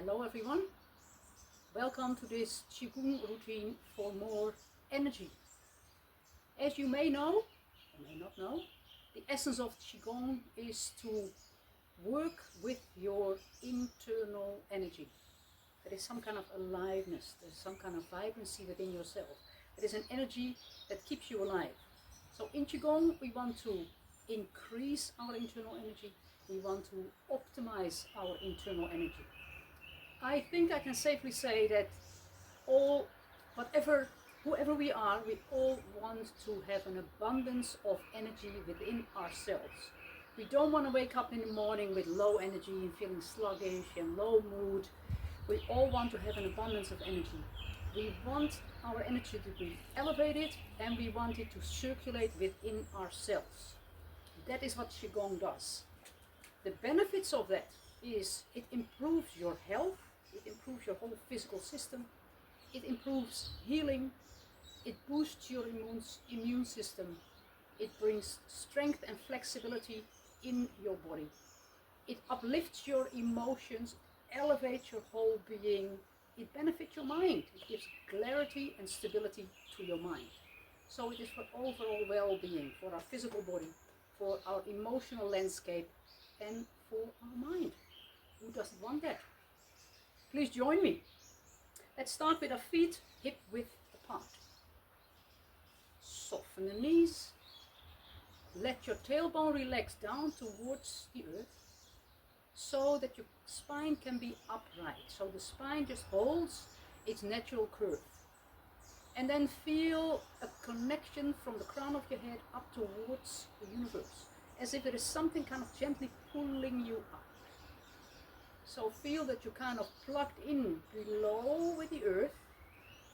Hello everyone, welcome to this Qi Gong routine for more energy. As you may know, or may not know, the essence of Qi Gong is to work with your internal energy. There is some kind of aliveness, there is some kind of vibrancy within yourself. There is an energy that keeps you alive. So in Qi Gong we want to increase our internal energy, we want to optimize our internal energy. I think I can safely say that whoever we are, we all want to have an abundance of energy within ourselves. We don't want to wake up in the morning with low energy and feeling sluggish and low mood. We all want to have an abundance of energy. We want our energy to be elevated and we want it to circulate within ourselves. That is what Qi Gong does. The benefits of that is it improves your health, it improves your whole physical system, it improves healing, it boosts your immune system, it brings strength and flexibility in your body, it uplifts your emotions, elevates your whole being, it benefits your mind, it gives clarity and stability to your mind. So it is for overall well-being, for our physical body, for our emotional landscape, and for our mind. Who doesn't want that? Please join me. Let's start with our feet hip width apart. Soften the knees. Let your tailbone relax down towards the earth so that your spine can be upright. So the spine just holds its natural curve. And then feel a connection from the crown of your head up towards the universe, as if there is something kind of gently pulling you up. So feel that you're kind of plugged in below with the earth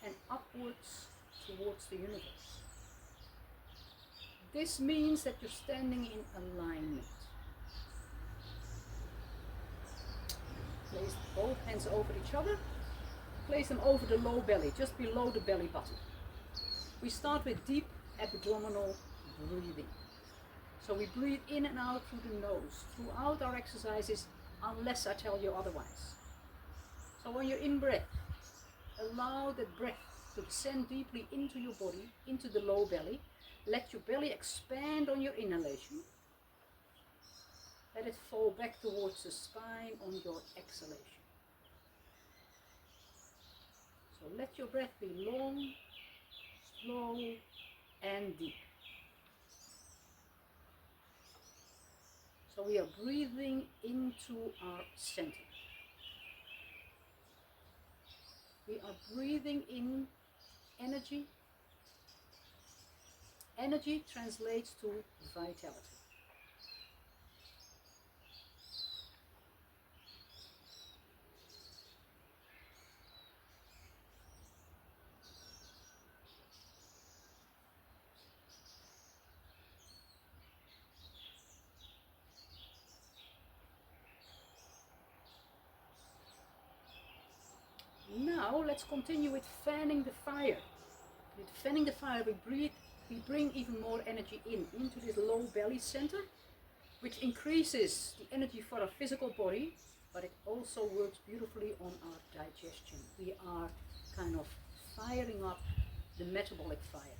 and upwards towards the universe. This means that you're standing in alignment. Place both hands over each other. Place them over the low belly, just below the belly button. We start with deep abdominal breathing. So we breathe in and out through the nose throughout our exercises, unless I tell you otherwise. So when you're in breath, allow that breath to descend deeply into your body, into the low belly. Let your belly expand on your inhalation. Let it fall back towards the spine on your exhalation. So let your breath be long, slow, and deep. So we are breathing into our center. We are breathing in energy. Energy translates to vitality. Now let's continue with fanning the fire. With fanning the fire we bring even more energy into this low belly center, which increases the energy for our physical body, but it also works beautifully on our digestion. We are kind of firing up the metabolic fire.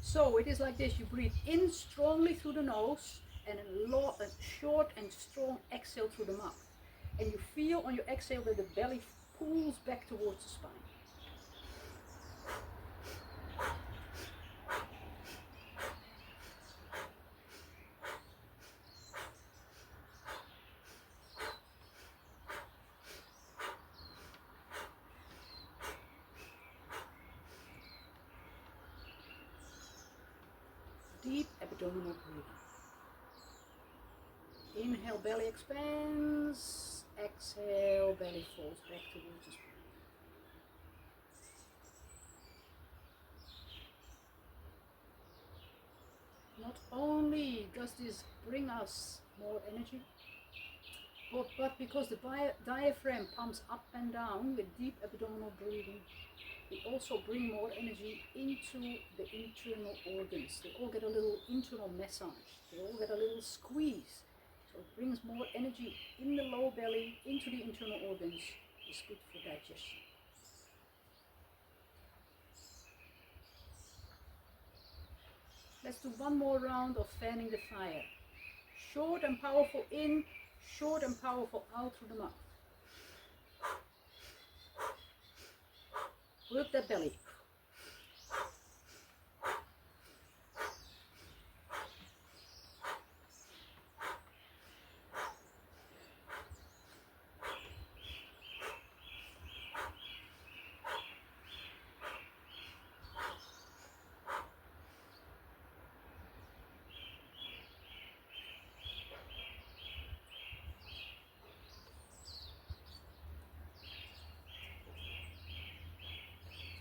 So it is like this: you breathe in strongly through the nose and a short and strong exhale through the mouth. And you feel on your exhale that the belly pulls back towards the spine. Deep abdominal breathing. Inhale, belly expands. Exhale, belly falls back towards the spine. Not only does this bring us more energy, but because the diaphragm pumps up and down with deep abdominal breathing, we also bring more energy into the internal organs. They all get a little internal massage. They all get a little squeeze. So it brings more energy in the low belly, into the internal organs. It's good for digestion. Let's do one more round of fanning the fire. Short and powerful in, short and powerful out through the mouth. Work that belly.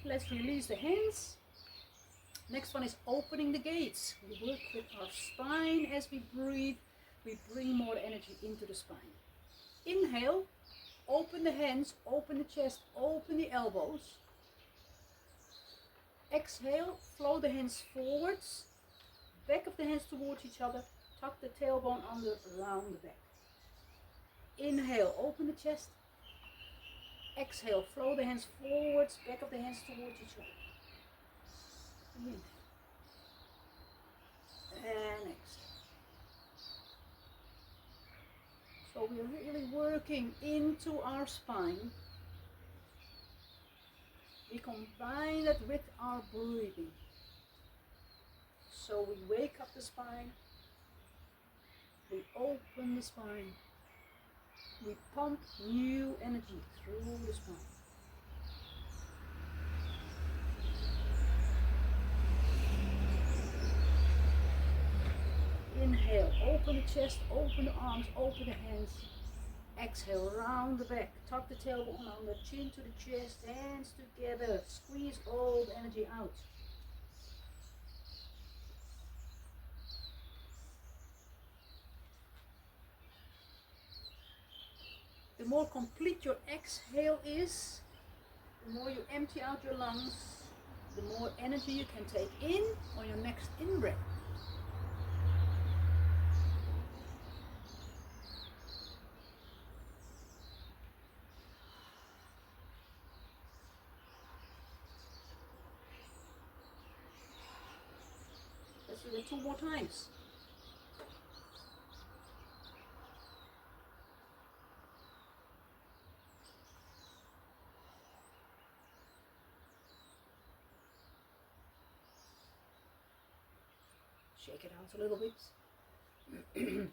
Let's release the hands. Next one is opening the gates. We work with our spine as we breathe. We bring more energy into the spine. Inhale, open the hands, open the chest, open the elbows. Exhale, flow the hands forwards, back of the hands towards each other, tuck the tailbone under, around the back. Inhale, open the chest. Exhale, flow the hands forwards, back of the hands towards each other. Inhale. And exhale. So we're really working into our spine. We combine that with our breathing. So we wake up the spine. We open the spine. We pump new energy through the spine. Inhale, open the chest, open the arms, open the hands. Exhale, round the back, tuck the tailbone under, chin to the chest, hands together, squeeze all the energy out. The more complete your exhale is, the more you empty out your lungs, the more energy you can take in on your next in-breath. Let's do it 2 more times. Shake it out a little bit.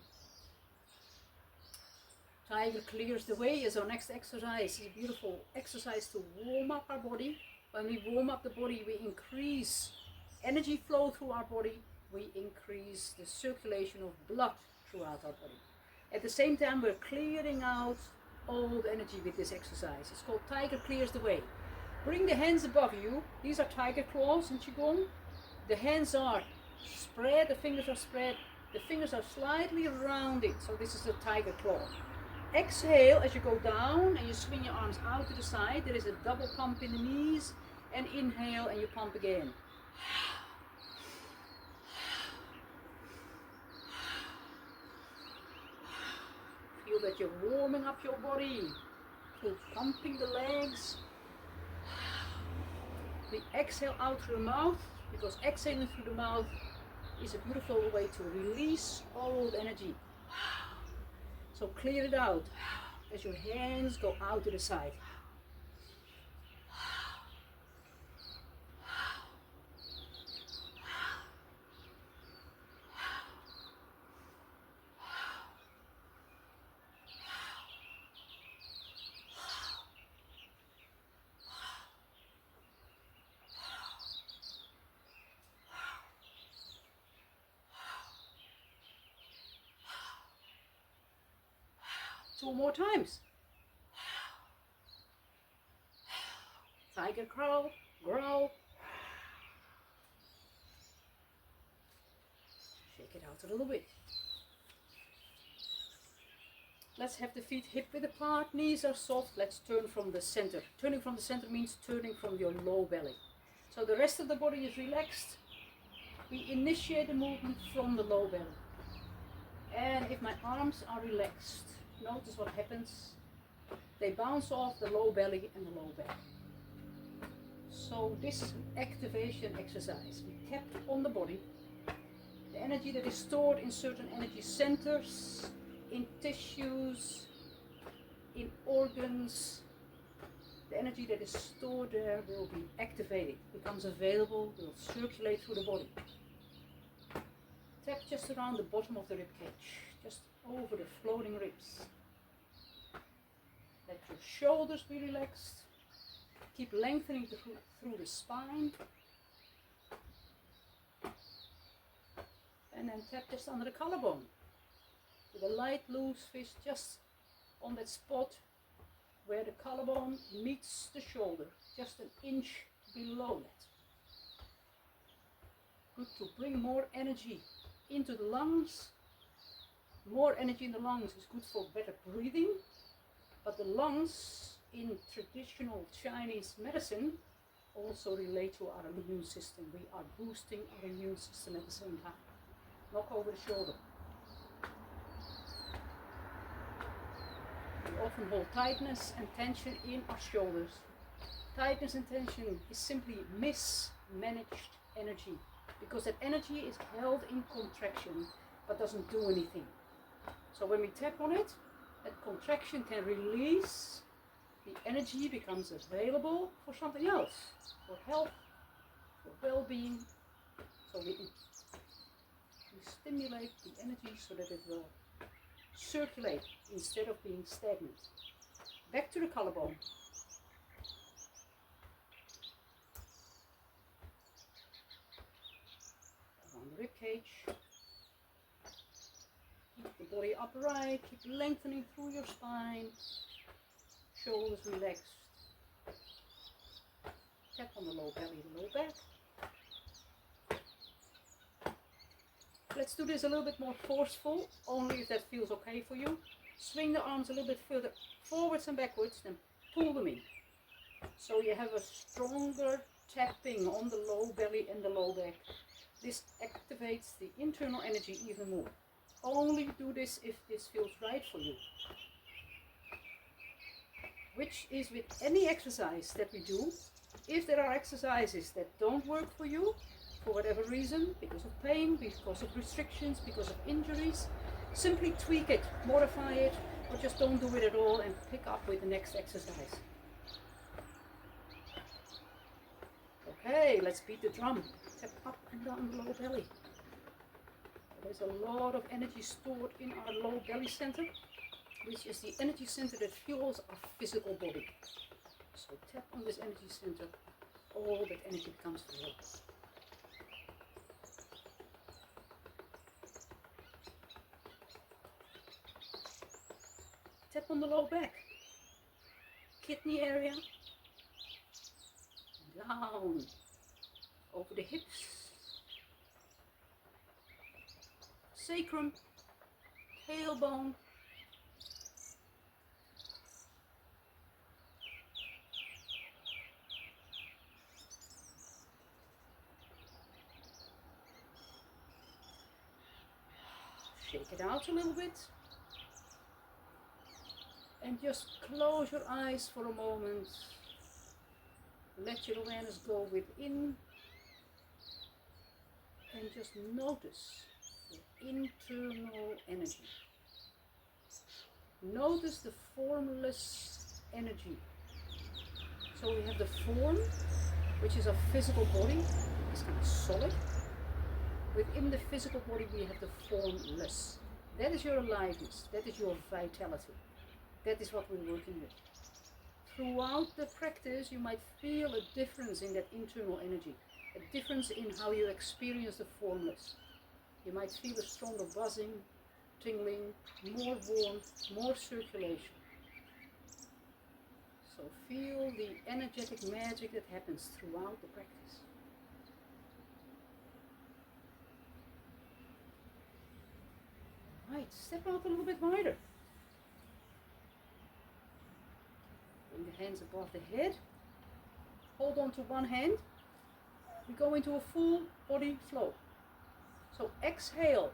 Tiger clears the way is our next exercise. It's a beautiful exercise to warm up our body. When we warm up the body, we increase energy flow through our body. We increase the circulation of blood throughout our body. At the same time, we're clearing out old energy with this exercise. It's called Tiger Clears the Way. Bring the hands above you. These are tiger claws in Qigong. The hands are spread, the fingers are spread, the fingers are slightly rounded, so this is a tiger claw. Exhale as you go down and you swing your arms out to the side. There is a double pump in the knees, and inhale and you pump again. Feel that you're warming up your body through pumping the legs. We exhale out through the mouth, because exhaling through the mouth is a beautiful way to release old energy. So clear it out as your hands go out to the side. Two more times. Tiger crawl, growl. Shake it out a little bit. Let's have the feet hip width apart, knees are soft. Let's turn from the center. Turning from the center means turning from your low belly. So the rest of the body is relaxed. We initiate the movement from the low belly. And if my arms are relaxed, notice what happens. They bounce off the low belly and the low back. So this is an activation exercise. We tap on the body. The energy that is stored in certain energy centers, in tissues, in organs, the energy that is stored there will be activated, becomes available, will circulate through the body. Tap just around the bottom of the rib cage, just over the floating ribs. Let your shoulders be relaxed. Keep lengthening through the spine. And then tap just under the collarbone. With a light loose fist just on that spot where the collarbone meets the shoulder, just an inch below that. Good to bring more energy into the lungs. More energy in the lungs is good for better breathing, but the lungs in traditional Chinese medicine also relate to our immune system. We are boosting our immune system at the same time. Knock over the shoulder. We often hold tightness and tension in our shoulders. Tightness and tension is simply mismanaged energy, because that energy is held in contraction but doesn't do anything. So when we tap on it, that contraction can release, the energy becomes available for something else, for health, for well-being. So we stimulate the energy so that it will circulate instead of being stagnant. Back to the collarbone. Around the rib cage. Keep the body upright, keep lengthening through your spine. Shoulders relaxed. Tap on the low belly, the low back. Let's do this a little bit more forceful, only if that feels okay for you. Swing the arms a little bit further forwards and backwards, then pull them in. So you have a stronger tapping on the low belly and the low back. This activates the internal energy even more. Only do this if this feels right for you. Which is with any exercise that we do. If there are exercises that don't work for you, for whatever reason, because of pain, because of restrictions, because of injuries, simply tweak it, modify it, or just don't do it at all and pick up with the next exercise. Okay, let's beat the drum. Tap up and down the low belly. There's a lot of energy stored in our low belly center, which is the energy center that fuels our physical body. So tap on this energy center, all that energy becomes available. Tap on the low back, kidney area, down, over the hips, sacrum, tailbone, shake it out a little bit. And just close your eyes for a moment. Let your awareness go within. And just notice the internal energy. Notice the formless energy. So we have the form, which is a physical body. It's kind of solid. Within the physical body we have the formless. That is your aliveness. That is your vitality. That is what we're working with. Throughout the practice, you might feel a difference in that internal energy, a difference in how you experience the formless. You might feel a stronger buzzing, tingling, more warmth, more circulation. So feel the energetic magic that happens throughout the practice. Right, step out a little bit wider. Bring the hands above the head. Hold on to one hand. We go into a full body flow. So exhale,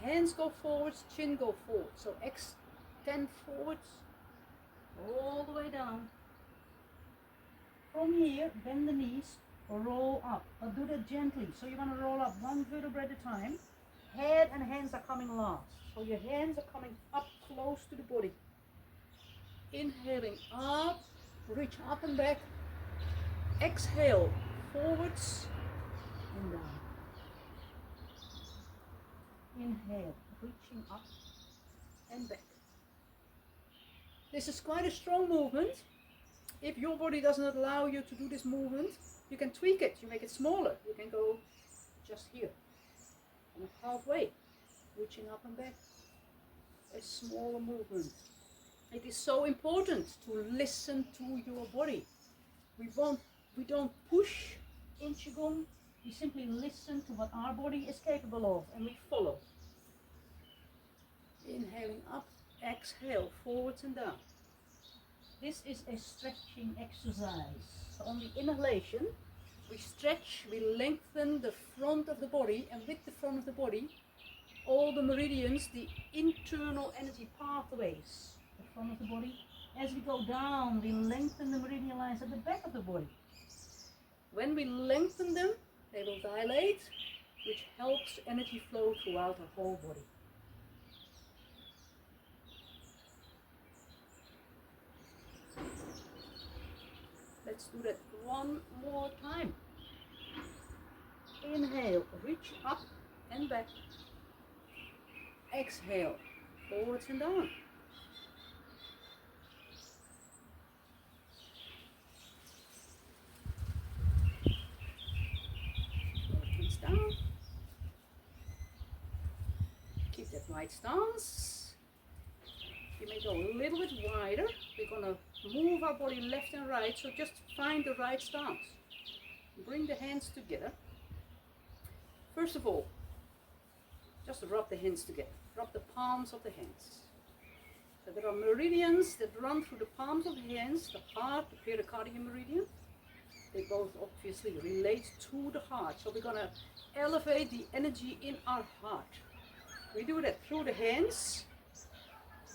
Hands go forwards, chin go forward. So extend forwards, all the way down. From here, bend the knees, roll up. But do that gently. So you want to roll up one vertebra at a time. Head and hands are coming last. So your hands are coming up close to the body. Inhaling up, reach up and back. Exhale, forwards and down. Inhale, reaching up and back. This is quite a strong movement. If your body doesn't allow you to do this movement, you can tweak it. You make it smaller. You can go just here, and halfway, reaching up and back. A smaller movement. It is so important to listen to your body. We don't push in Qi Gong. We simply listen to what our body is capable of, and we follow. Inhaling up, exhale, forwards and down. This is a stretching exercise. So on the inhalation, we stretch, we lengthen the front of the body, and with the front of the body, all the meridians, the internal energy pathways, the front of the body. As we go down, we lengthen the meridian lines at the back of the body. When we lengthen them, they will dilate, which helps energy flow throughout the whole body. Let's do that one more time. Inhale, reach up and back. Exhale, forwards and down. Forwards down. Keep that wide stance. You may go a little bit wider. We're going to move our body left and right, so just find the right stance. Bring the hands together. First of all, just rub the hands together. Rub the palms of the hands. So there are meridians that run through the palms of the hands, the heart, the pericardium meridian. They both obviously relate to the heart. So we're going to elevate the energy in our heart. We do that through the hands.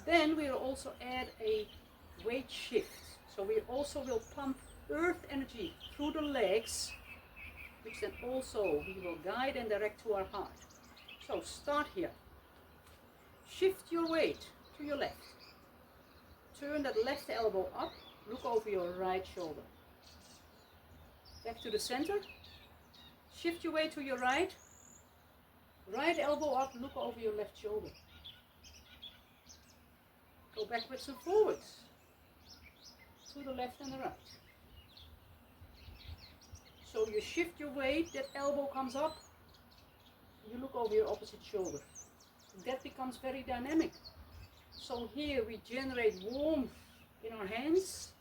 Then we'll also add a weight shift. So we also will pump earth energy through the legs, which then also we will guide and direct to our heart. So start here. Shift your weight to your left. Turn that left elbow up. Look over your right shoulder. Back to the center. Shift your weight to your right. Right elbow up. Look over your left shoulder. Go backwards and forwards. To the left and the right. So you shift your weight, that elbow comes up, you look over your opposite shoulder. That becomes very dynamic. So here we generate warmth in our hands.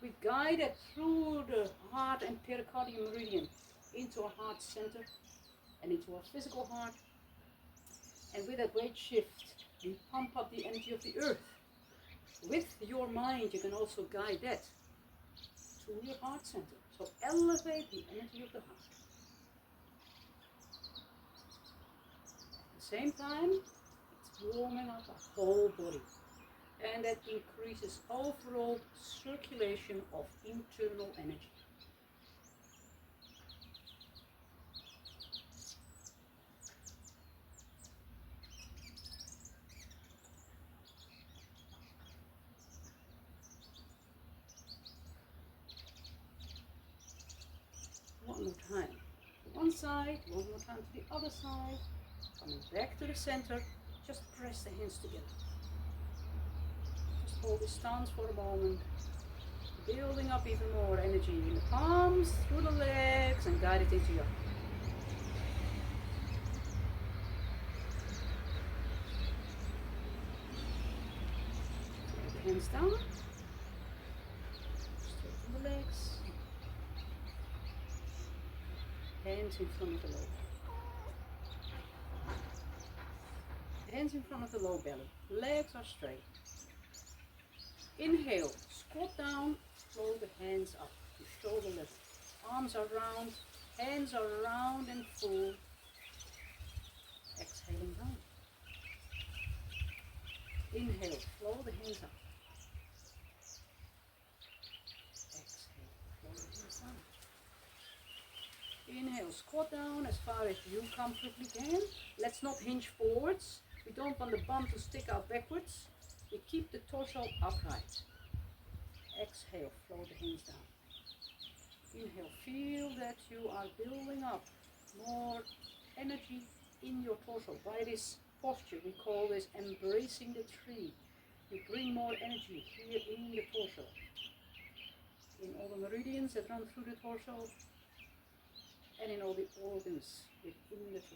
We guide it through the heart and pericardium meridian into our heart center and into our physical heart. And with that weight shift, we pump up the energy of the earth. With your mind, you can also guide that to your heart center. So elevate the energy of the heart. At the same time, it's warming up our whole body. And that increases overall circulation of internal energy. One more time to one side, one more time to the other side. Coming back to the center, just press the hands together. Just hold the stance for a moment. Building up even more energy in the palms, through the legs, and guide it into your heart. Hands down. Straighten the legs. Hands in front of the low. Hands in front of the low belly. Legs are straight. Inhale, squat down, flow the hands up to shoulder level. Arms are round, hands are round and full. Exhaling down. squat down as far as you comfortably can. Let's not hinge forwards. We don't want the bum to stick out backwards. We keep the torso upright. Exhale, float the hands down. Inhale, feel that you are building up more energy in your torso. By this posture, we call this embracing the tree. You bring more energy here in the torso, in all the meridians that run through the torso, and in all the organs within the torso.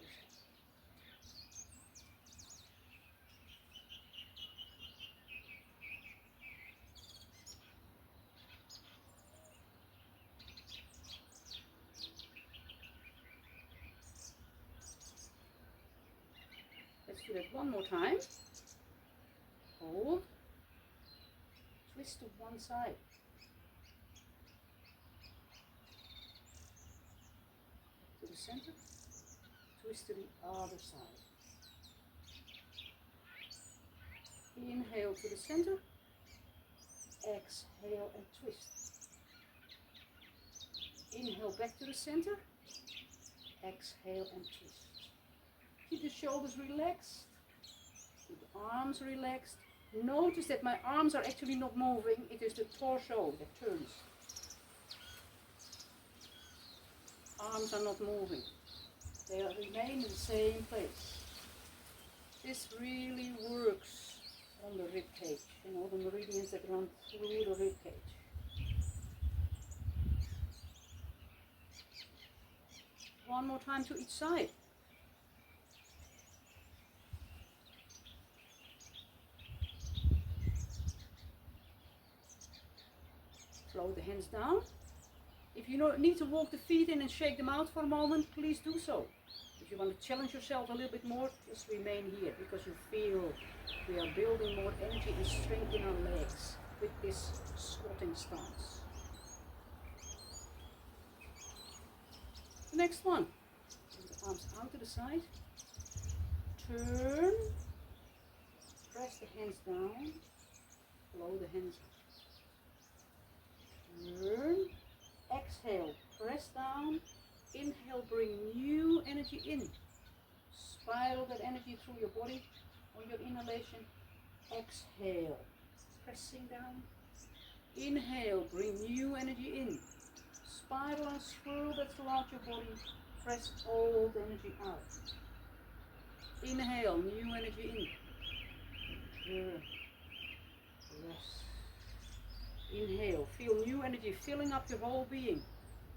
Let's do that one more time. Hold. Twist to one side. To the center. Twist to the other side. Inhale to the center. Exhale and twist. Inhale back to the center. Exhale and twist. Keep the shoulders relaxed. Keep the arms relaxed. Notice that my arms are actually not moving. It is the torso that turns. Arms are not moving. They remain in the same place. This really works on the rib cage and all the meridians that run through the rib cage. One more time to each side. Float the hands down. If you need to walk the feet in and shake them out for a moment, please do so. If you want to challenge yourself a little bit more, just remain here because you feel we are building more energy and strength in our legs with this squatting stance. The next one. Bring the arms out to the side. Turn. Press the hands down. Blow the hands out. Turn, exhale, press down, inhale, bring new energy in. Spiral that energy through your body on your inhalation. Exhale, pressing down. Inhale, bring new energy in. Spiral and swirl that throughout your body. Press old energy out. Inhale, new energy in. Turn, rest. Inhale, feel new energy filling up your whole being.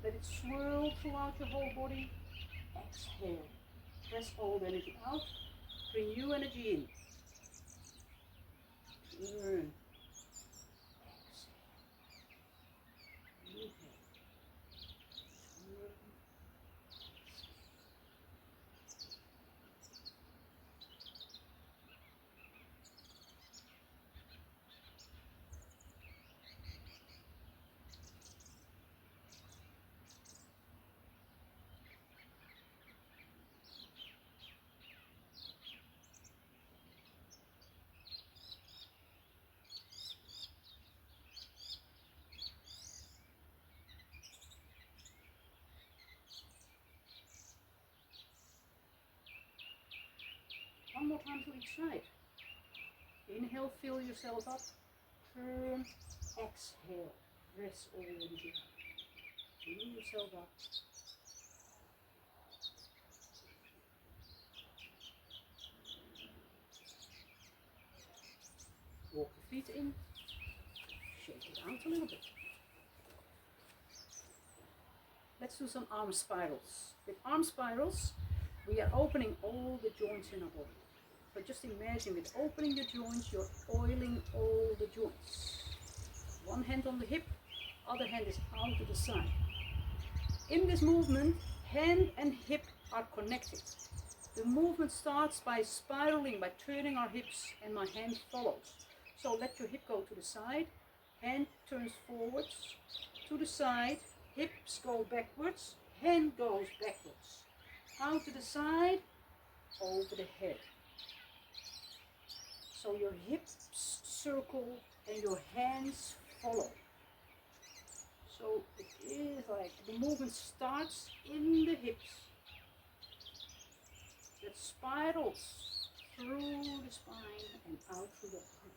Let it swirl throughout your whole body. Exhale, press old energy out. Bring new energy in. Turn. Exhale. Inhale. Turn. One more time to each side. Inhale, fill yourself up. Turn, exhale. Press all energy out. Fill yourself up. Walk the feet in. Shake it out a little bit. Let's do some arm spirals. With arm spirals, we are opening all the joints in our body. So just imagine with opening the joints, you're oiling all the joints. One hand on the hip, other hand is out to the side. In this movement, hand and hip are connected. The movement starts by spiraling, by turning our hips, and my hand follows. So let your hip go to the side, hand turns forwards, to the side, hips go backwards, hand goes backwards. Out to the side, over the head. So your hips circle and your hands follow. So it is like the movement starts in the hips spirals through the spine and out through the arm.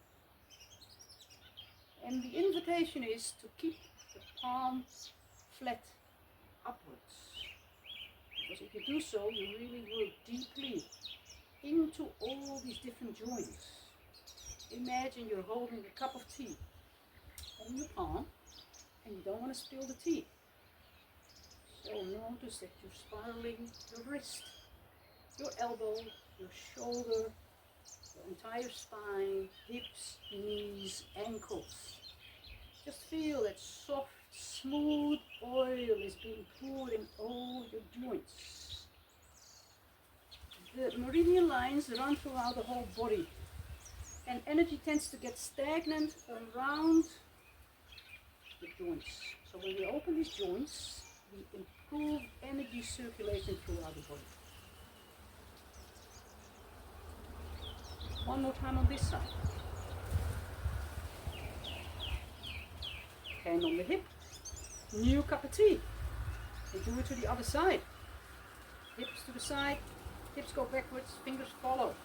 And the invitation is to keep the palm flat upwards. Because if you do so, you really work deeply into all these different joints. Imagine you're holding a cup of tea on your palm and you don't want to spill the tea. So notice that you're spiraling your wrist, your elbow, your shoulder, your entire spine, hips, knees, ankles. Just feel that soft, smooth oil is being poured in all your joints. The meridian lines run throughout the whole body, and energy tends to get stagnant around the joints. So when we open these joints, we improve energy circulation throughout the body. One more time on this side. Hand on the hip. New cup of tea. And do it to the other side. Hips to the side. Hips go backwards. Fingers follow.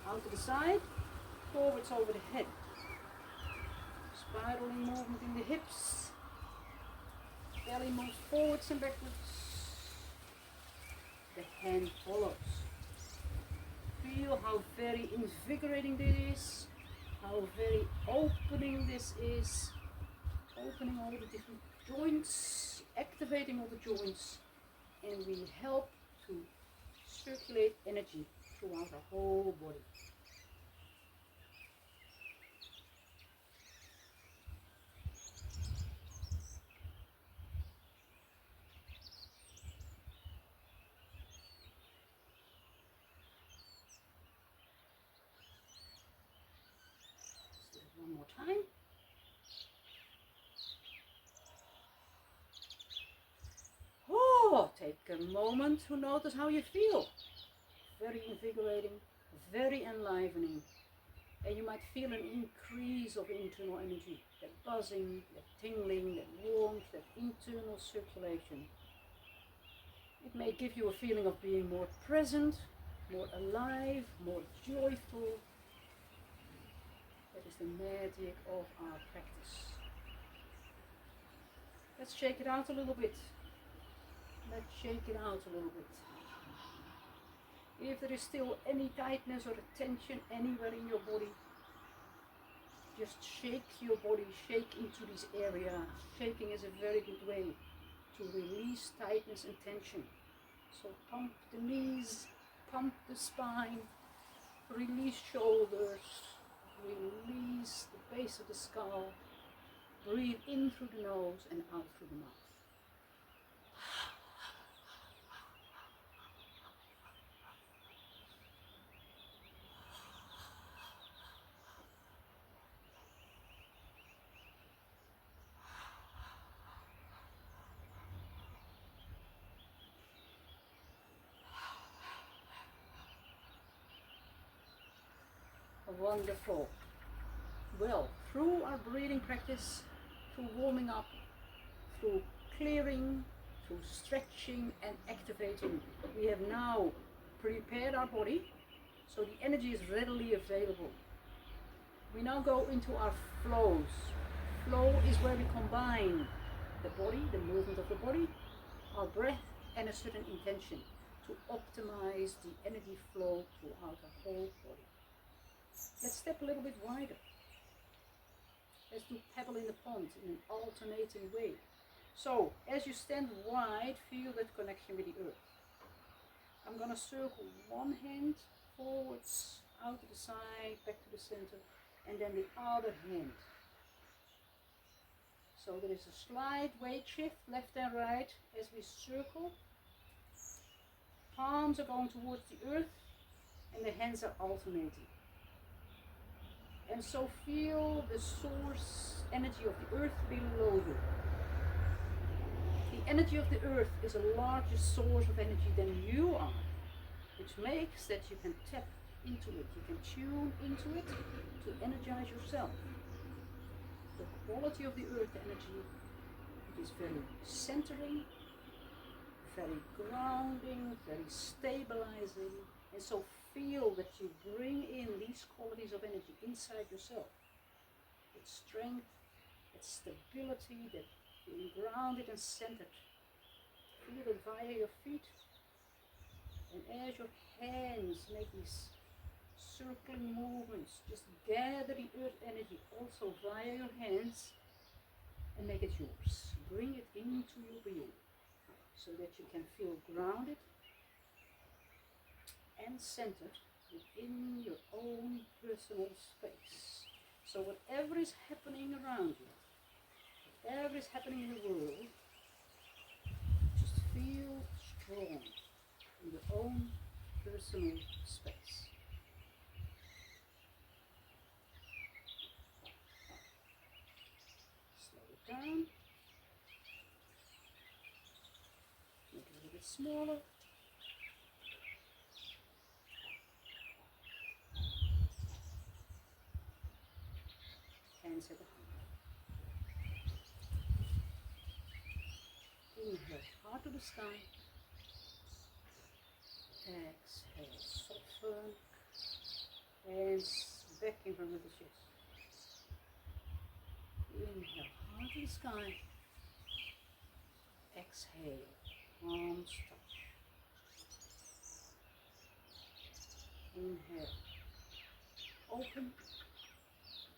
Out to the side. Forwards over the head. Spiraling movement in the hips. Belly moves forwards and backwards. The hand follows. Feel how very invigorating this is, how very opening this is, opening all the different joints, activating all the joints, and we help to circulate energy throughout the whole body. One more time. Oh, take a moment to notice how you feel. Very invigorating, very enlivening. And you might feel an increase of internal energy. That buzzing, that tingling, that warmth, that internal circulation. It may give you a feeling of being more present, more alive, more joyful. That is the magic of our practice. Let's shake it out a little bit. Let's shake it out a little bit. If there is still any tightness or tension anywhere in your body, just shake your body, shake into this area. Shaking is a very good way to release tightness and tension. So pump the knees, pump the spine, release shoulders, release the base of the skull, breathe in through the nose and out through the mouth. Wonderful. Well, through our breathing practice, through warming up, through clearing, through stretching and activating, we have now prepared our body so the energy is readily available. We now go into our flows. Flow is where we combine the body, the movement of the body, our breath and a certain intention to optimize the energy flow throughout our whole body. Let's step a little bit wider. Let's do pebble in the pond in an alternating way. So, as you stand wide, feel that connection with the earth. I'm going to circle one hand forwards, out to the side, back to the center, and then the other hand. So there is a slight weight shift, left and right, as we circle. Palms are going towards the earth, and the hands are alternating. And so feel the source energy of the earth below you. The energy of the earth is a larger source of energy than you are, which makes that you can tap into it, you can tune into it to energize yourself. The quality of the earth energy, it is very centering, very grounding, very stabilizing. And so feel that you bring in these qualities of energy inside yourself. That strength, that stability, that being grounded and centered. Feel it via your feet. And as your hands make these circling movements, just gather the earth energy also via your hands and make it yours. Bring it into your being so that you can feel grounded and centered within your own personal space. So whatever is happening around you, whatever is happening in the world, just feel strong in your own personal space. Slow it down. Make it a little bit smaller. Hands at the heart. Inhale, heart to the sky. Exhale, soften. Hands back in front of the chest. Inhale, heart to the sky. Exhale, palms touch. Inhale.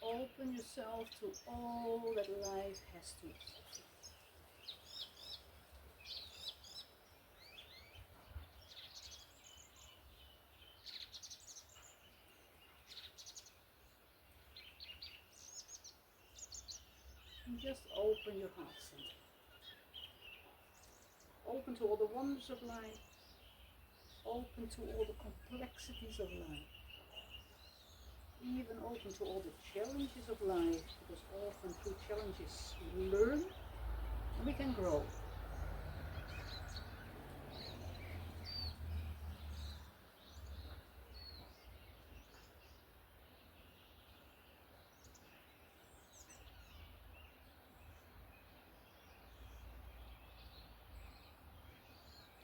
Open yourself to all that life has to offer. And just open your heart center. Open to all the wonders of life. Open to all the complexities of life. Even open to all the challenges of life, because often through challenges we learn and we can grow.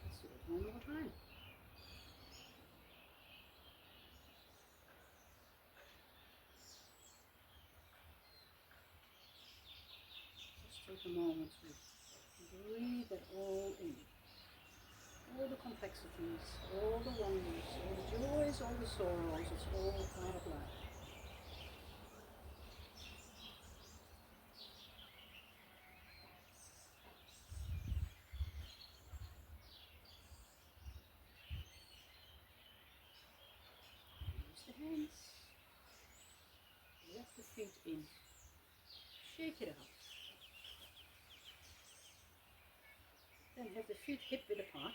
Let's do it one more time. Take a moment to breathe it all in. All the complexities, all the wonders, all the joys, all the sorrows, it's all part of life. Use the hands. Let the feet in. Shake it out. Then have the feet hip width apart.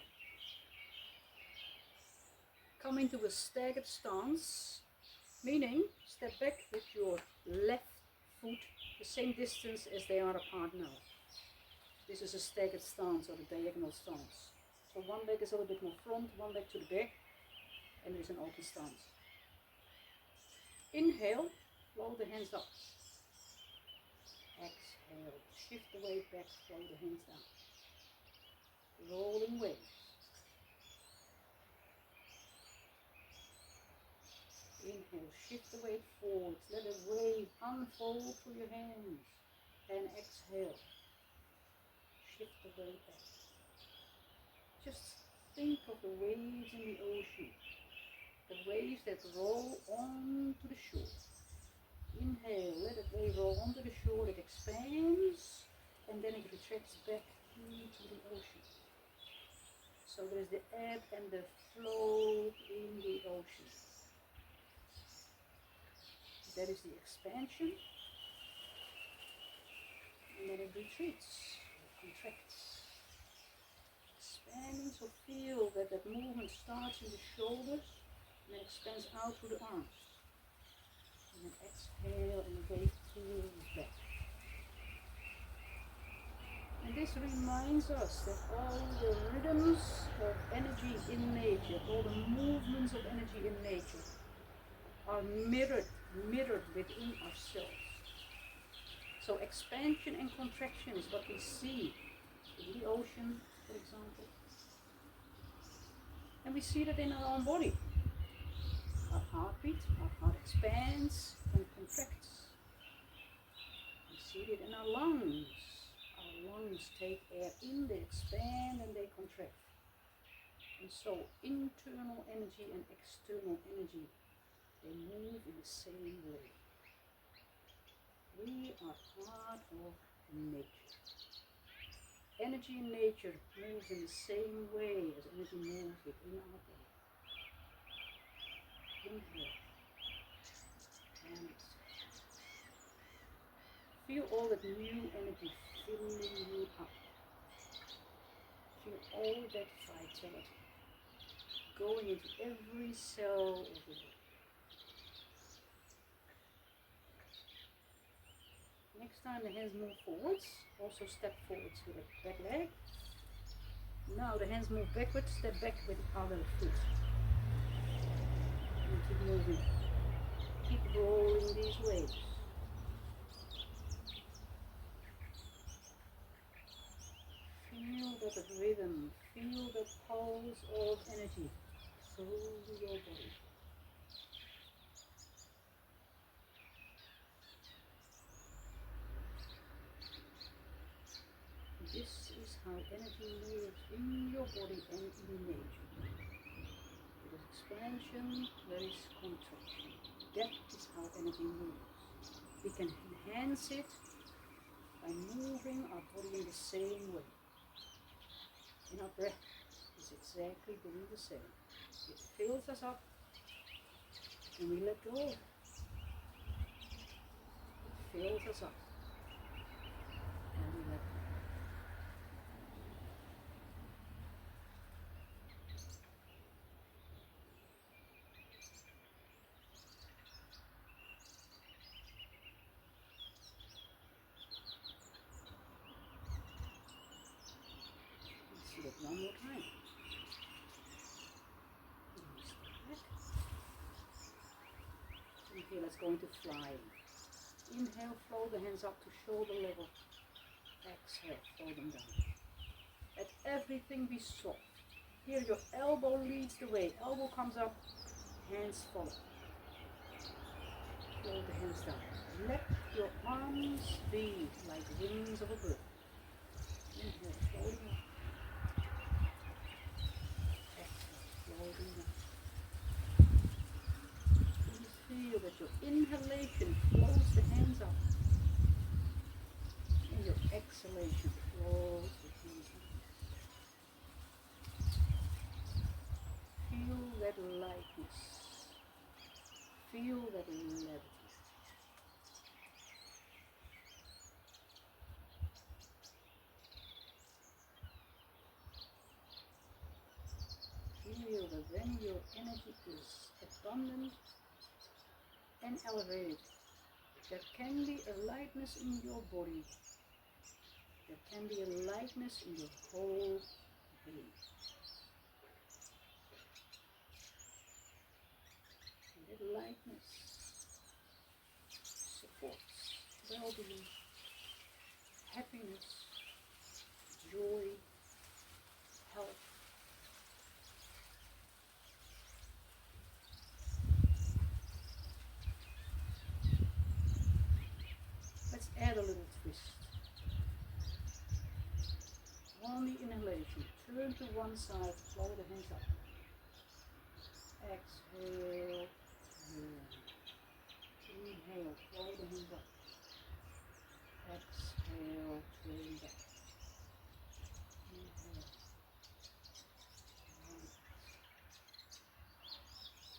Come into a staggered stance, meaning step back with your left foot the same distance as they are apart now. This is a staggered stance or a diagonal stance. So one leg is a little bit more front, one leg to the back, and there is an open stance. Inhale, flow the hands up. Exhale, shift the weight back, flow the hands down. Rolling waves. Inhale, shift the weight forward. Let a wave unfold through your hands. And exhale, shift the weight back. Just think of the waves in the ocean. The waves that roll onto the shore. Inhale, let the wave roll onto the shore. It expands and then it retracts back into the ocean. So there's the ebb and the flow in the ocean. That is the expansion. And then it retreats, it contracts. Expanding, so feel that that movement starts in the shoulders and then expands out through the arms. And then exhale and the wave pulls back. And this reminds us that all the rhythms of energy in nature, all the movements of energy in nature are mirrored within ourselves. So expansion and contraction is what we see in the ocean, for example, And we see that in our own body. Our heartbeat, our heart expands and contracts. We see it in our lungs. Our lungs take air in, they expand and they contract. And so internal energy and external energy, they move in the same way. We are part of nature. Energy in nature moves in the same way as energy moves within our body. Inhale and exhale. Feel all that new energy filling you up. Feel all that vitality going into every cell of the body. Next time the hands move forwards, also step forwards with the back leg. Now the hands move backwards, step back with the other foot. And keep moving. Keep rolling these waves. Feel that rhythm, feel that pulse of energy through your body. This is how energy moves in your body and in nature. There is expansion, there is contraction. That is how energy moves. We can enhance it by moving our body in the same way. And our breath is exactly doing the same. It fills us up and we let go. It fills us up and we let go. Let's do it one more time. Okay, let's go into flying. Inhale, flow the hands up to shoulder level. Exhale, flow them down. Let everything be soft. Here your elbow leads the way. Elbow comes up, hands follow. Flow the hands down. Let your arms be like wings of a bird. Inhale, flow them up. Exhale, flow them down. Feel that your inhalation flows the hands up and your exhalation flows the hands down. Feel that lightness. Feel that levity. Feel that when your energy is abundant and elevated, there can be a lightness in your body. There can be a lightness in your whole being. And that lightness supports well-being, happiness, joy, health. Let's add a little twist. On the inhalation, turn to one side, flow the hands up. Exhale, inhale, flow the hands up. Exhale, turn back. Inhale.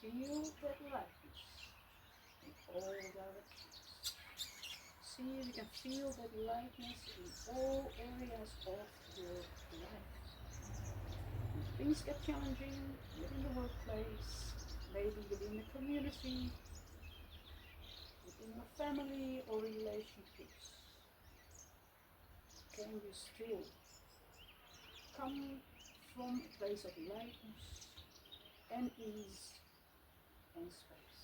Feel that lightness in all directions. See if you can feel that lightness in all areas of your life. When things get challenging, within the workplace, maybe within the community, within your family or relationships, can you still come from a place of lightness and ease and space?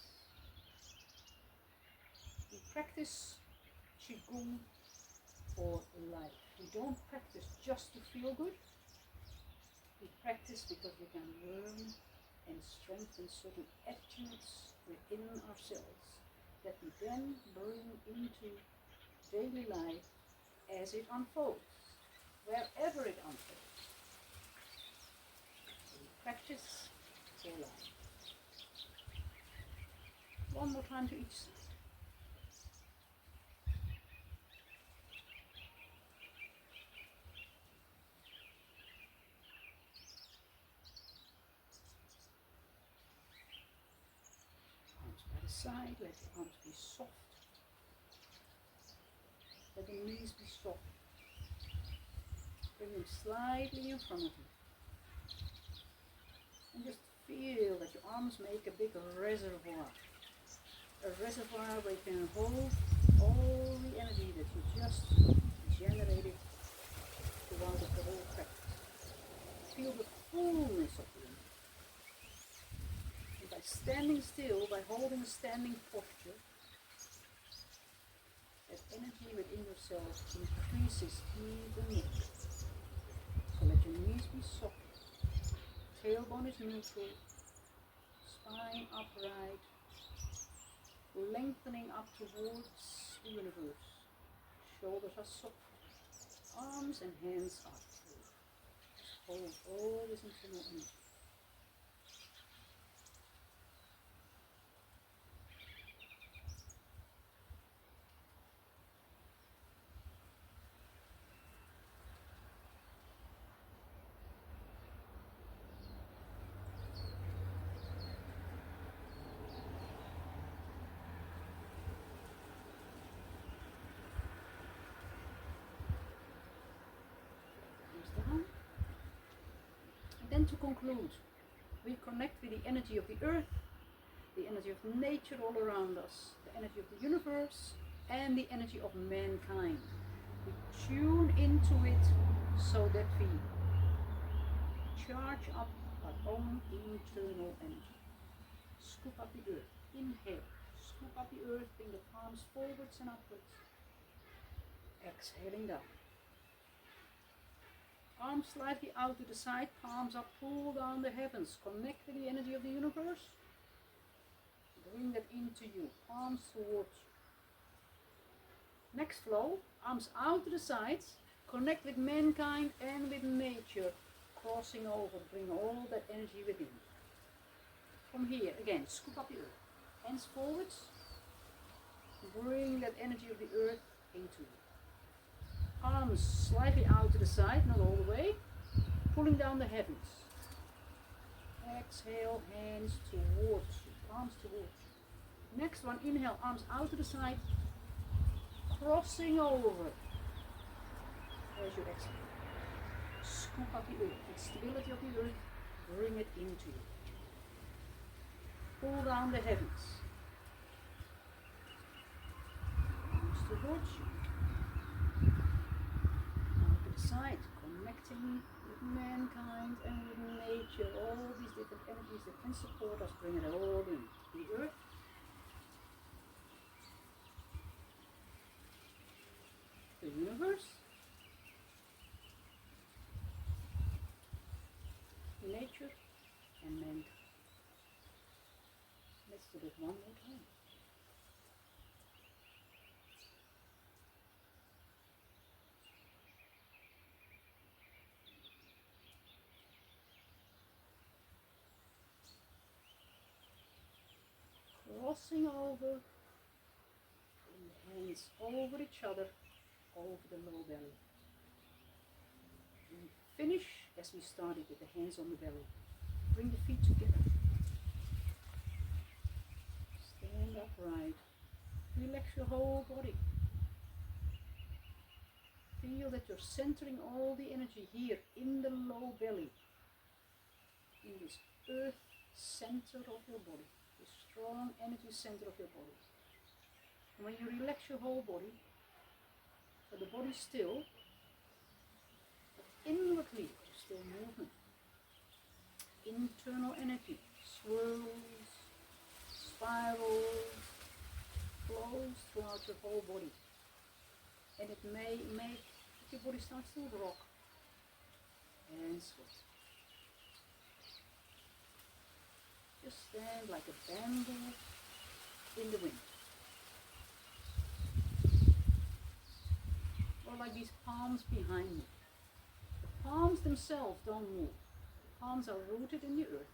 We practice Qi Gong for life. We don't practice just to feel good. We practice because we can learn and strengthen certain attitudes within ourselves that we then bring into daily life as it unfolds, wherever it unfolds. We practice till life. One more time to each side. Arms by the side, let the arms be soft. Let the knees be soft. Bring them slightly in front of you. And just feel that your arms make a big reservoir. A reservoir where you can hold all the energy that you just generated throughout the whole practice. Feel the fullness of the energy. And by standing still, by holding a standing posture, that energy within yourself increases even more. So let your knees be soft, tailbone is neutral, spine upright, lengthening up towards the universe. Shoulders are soft, arms and hands are full. Hold all this internal energy. Then to conclude, we connect with the energy of the earth, the energy of nature all around us, the energy of the universe, and the energy of mankind. We tune into it so that we charge up our own internal energy. Scoop up the earth. Inhale. Scoop up the earth, bring the palms forwards and upwards. Exhaling down. Arms slightly out to the side, palms up, pull down the heavens. Connect with the energy of the universe. Bring that into you, palms towards you. Next flow, arms out to the sides, connect with mankind and with nature. Crossing over, bring all that energy within. From here, again, scoop up the earth. Hands forwards, bring that energy of the earth into you. Arms slightly out to the side, not all the way, pulling down the heavens. Exhale, hands towards you, palms towards you. Next one, inhale, arms out to the side, crossing over. As you exhale, scoop up the earth, the stability of the earth, bring it into you. Pull down the heavens. Arms towards you. Side, connecting with mankind and with nature, all these different energies that can support us, bring it all in. The earth, the universe, nature, and mankind. Let's do it one more time. Crossing over, putting the hands over each other, over the low belly. And finish as we started with the hands on the belly. Bring the feet together. Stand upright. Relax your whole body. Feel that you're centering all the energy here in the low belly, in this earth center of your body. The strong energy center of your body. And when you relax your whole body, so the body still, but inwardly there's still movement. Internal energy swirls, spirals, flows throughout your whole body. And it may make your body starts to rock and sweat. Just stand like a bamboo in the wind. Or like these palms behind me. The palms themselves don't move. The palms are rooted in the earth.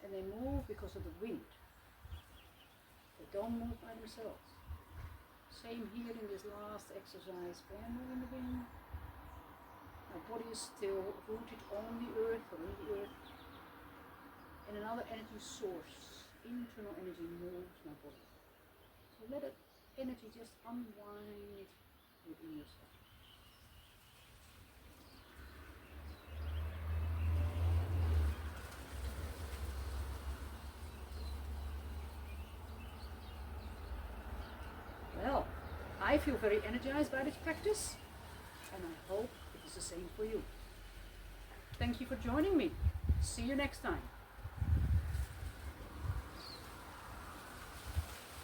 And they move because of the wind. They don't move by themselves. Same here in this last exercise. Bamboo in the wind. My body is still rooted on the earth or in the earth. And another energy source, internal energy, moves my body. So let that energy just unwind within yourself. Well, I feel very energized by this practice, and I hope it is the same for you. Thank you for joining me. See you next time.